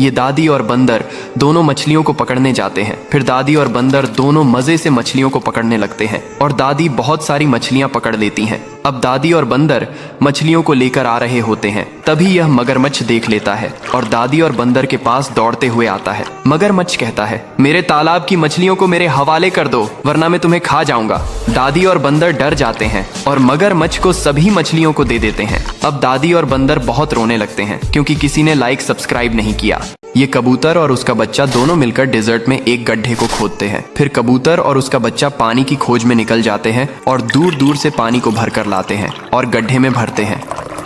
ये दादी और बंदर दोनों मछलियों को पकड़ने जाते हैं। फिर दादी और बंदर दोनों मजे से मछलियों को पकड़ने लगते हैं और दादी बहुत सारी मछलियां पकड़ लेती हैं। अब दादी और बंदर मछलियों को लेकर आ रहे होते हैं, तभी यह मगरमच्छ देख लेता है और दादी और बंदर के पास दौड़ते हुए आता है। मगरमच्छ कहता है, मेरे तालाब की मछलियों को मेरे हवाले कर दो, वरना मैं तुम्हें खा जाऊंगा। दादी और बंदर डर जाते हैं और मगरमच्छ को सभी मछलियों को दे देते हैं। अब दादी और बंदर बहुत रोने लगते हैं क्योंकि किसी ने लाइक सब्सक्राइब नहीं किया। ये कबूतर और उसका बच्चा दोनों मिलकर डेजर्ट में एक गड्ढे को खोदते हैं। फिर कबूतर और उसका बच्चा पानी की खोज में निकल जाते हैं और दूर दूर से पानी को भर कर लाते हैं और गड्ढे में भरते हैं।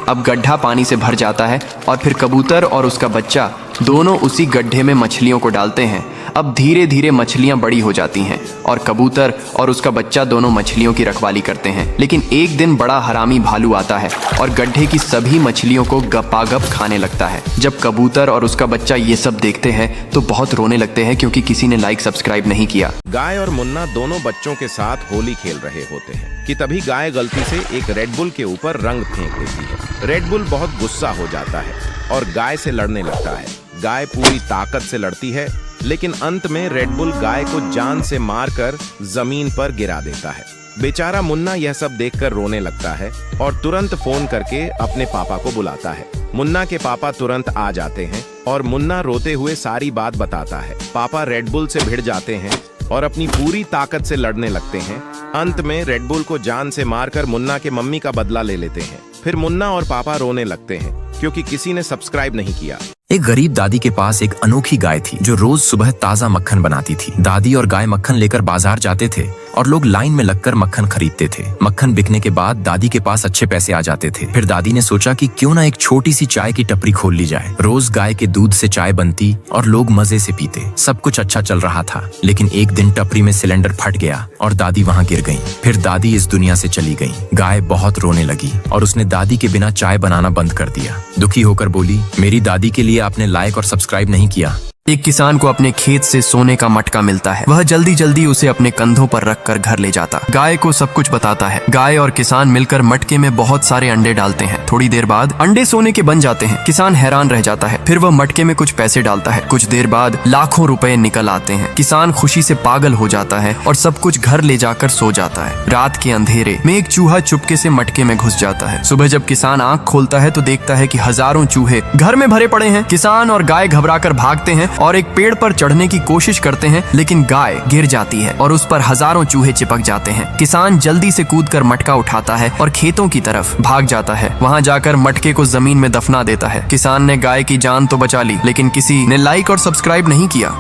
अब गड्ढा पानी से भर जाता है और फिर कबूतर और उसका बच्चा दोनों उसी गड्ढे में मछलियों को डालते हैं। अब धीरे धीरे मछलियां बड़ी हो जाती हैं और कबूतर और उसका बच्चा दोनों मछलियों की रखवाली करते हैं। लेकिन एक दिन बड़ा हरामी भालू आता है और गड्ढे की सभी मछलियों को गपागप खाने लगता है। जब कबूतर और उसका बच्चा ये सब देखते हैं तो बहुत रोने लगते हैं क्योंकि किसी ने लाइक सब्सक्राइब नहीं किया। गाय और मुन्ना दोनों बच्चों के साथ होली खेल रहे होते हैं कि तभी गाय गलती से एक रेड बुल के ऊपर रंग फेंक देती है। रेड बुल बहुत गुस्सा हो जाता है और गाय से लड़ने लगता है। गाय पूरी ताकत से लड़ती है, लेकिन अंत में रेड बुल गाय को जान से मारकर जमीन पर गिरा देता है। बेचारा मुन्ना यह सब देखकर रोने लगता है और तुरंत फोन करके अपने पापा को बुलाता है। मुन्ना के पापा तुरंत आ जाते हैं और मुन्ना रोते हुए सारी बात बताता है। पापा रेड बुल से भिड़ जाते हैं और अपनी पूरी ताकत से लड़ने लगते हैं। अंत में रेड बुल को जान से मारकर मुन्ना के मम्मी का बदला ले लेते हैं। फिर मुन्ना और पापा रोने लगते हैं क्योंकि किसी ने सब्सक्राइब नहीं किया। एक गरीब दादी के पास एक अनोखी गाय थी जो रोज सुबह ताजा मक्खन बनाती थी। दादी और गाय मक्खन लेकर बाजार जाते थे और लोग लाइन में लगकर मक्खन खरीदते थे। मक्खन बिकने के बाद दादी के पास अच्छे पैसे आ जाते थे। फिर दादी ने सोचा कि क्यों ना एक छोटी सी चाय की टपरी खोल ली जाए। रोज गाय के दूध से चाय बनती और लोग मजे से पीते। सब कुछ अच्छा चल रहा था, लेकिन एक दिन टपरी में सिलेंडर फट गया और दादी वहाँ गिर गई। फिर दादी इस दुनिया से चली गई। गाय बहुत रोने लगी और उसने दादी के बिना चाय बनाना बंद कर दिया। दुखी होकर बोली, मेरी दादी के लिए आपने लाइक और सब्सक्राइब नहीं किया। एक किसान को अपने खेत से सोने का मटका मिलता है। वह जल्दी जल्दी उसे अपने कंधों पर रखकर घर ले जाता। गाय को सब कुछ बताता है। गाय और किसान मिलकर मटके में बहुत सारे अंडे डालते हैं। थोड़ी देर बाद अंडे सोने के बन जाते हैं। किसान हैरान रह जाता है। फिर वह मटके में कुछ पैसे डालता है। कुछ देर बाद लाखों रुपए निकल आते हैं। किसान खुशी से पागल हो जाता है और सब कुछ घर ले जाकर सो जाता है। रात के अंधेरे में एक चूहा चुपके से मटके में घुस जाता है। सुबह जब किसान आंख खोलता है तो देखता है कि हजारों चूहे घर में भरे पड़े हैं। किसान और गाय घबराकर भागते हैं और एक पेड़ पर चढ़ने की कोशिश करते हैं, लेकिन गाय गिर जाती है और उस पर हजारों चूहे चिपक जाते हैं। किसान जल्दी से कूदकर मटका उठाता है और खेतों की तरफ भाग जाता है। वहां जाकर मटके को जमीन में दफना देता है। किसान ने गाय की जान तो बचा ली, लेकिन किसी ने लाइक और सब्सक्राइब नहीं किया।